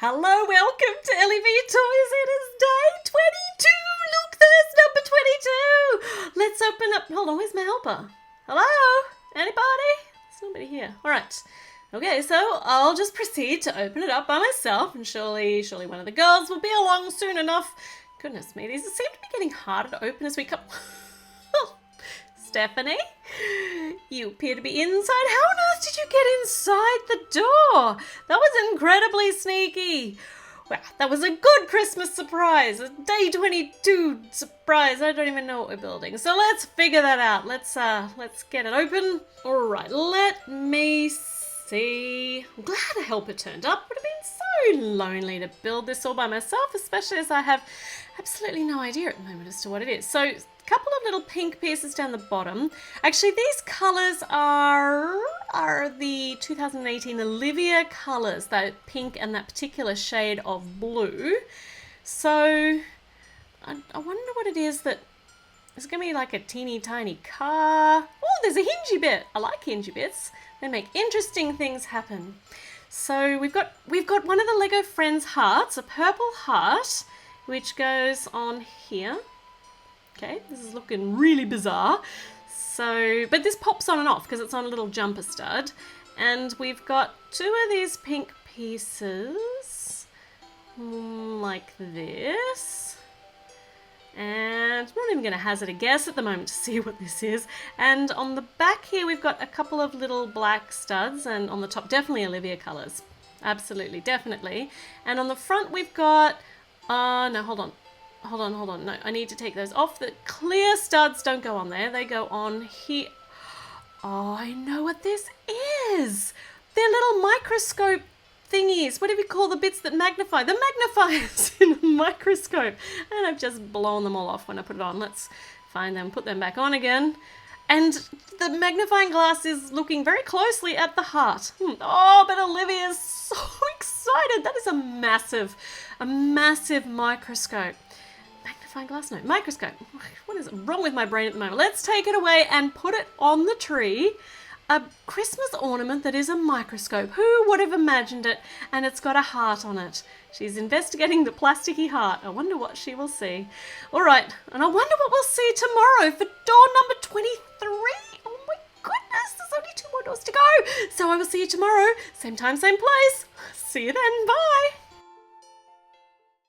Hello, welcome to Ellie V Toys. It is day 22. Look, there's number 22. Let's open up. Hold on, where's my helper? Hello? Anybody? There's nobody here. All right. Okay, so I'll just proceed to open it up by myself, and surely one of the girls will be along soon enough. Goodness me, these seem to be getting harder to open as we come. Stephanie, you appear to be inside. How on earth did you get inside the door? That was incredibly sneaky. Well, that was a good Christmas surprise. A day 22 surprise. I don't even know what we're building. So let's figure that out. Let's get it open. All right, let me see. I'm glad a helper turned up. Would have been so lonely to build this all by myself, especially as I have absolutely no idea at the moment as to what it is. So couple of little pink pieces down the bottom. Actually, these colours are the 2018 Olivia colours, that pink and that particular shade of blue. So I wonder what it is that it's going to be, like a teeny tiny car. Oh, there's a hingy bit. I like hingy bits. They make interesting things happen. So we've got one of the Lego Friends hearts, a purple heart, which goes on here. Okay, this is looking really bizarre. So, but this pops on and off because it's on a little jumper stud. And we've got two of these pink pieces, like this. And I'm not even going to hazard a guess at the moment to see what this is. And on the back here, we've got a couple of little black studs, and on the top, definitely Olivia colours. Absolutely, definitely. And on the front, we've got, no, hold on. No, I need to take those off. The clear studs don't go on there. They go on here. Oh, I know what this is. They're little microscope thingies. What do we call the bits that magnify? The magnifiers in a microscope. And I've just blown them all off when I put it on. Let's find them, put them back on again. And the magnifying glass is looking very closely at the heart. Oh, but Olivia is so excited. That is a massive microscope. Magnifying glass? No, microscope. What is wrong with my brain at the moment? Let's take it away and put it on the tree. A Christmas ornament that is a microscope. Who would have imagined it? And it's got a heart on it. She's investigating the plasticky heart. I wonder what she will see. All right, and I wonder what we'll see tomorrow for door number 23. Oh my goodness, there's only 2 more doors to go. So I will see you tomorrow. Same time, same place. See you then. Bye.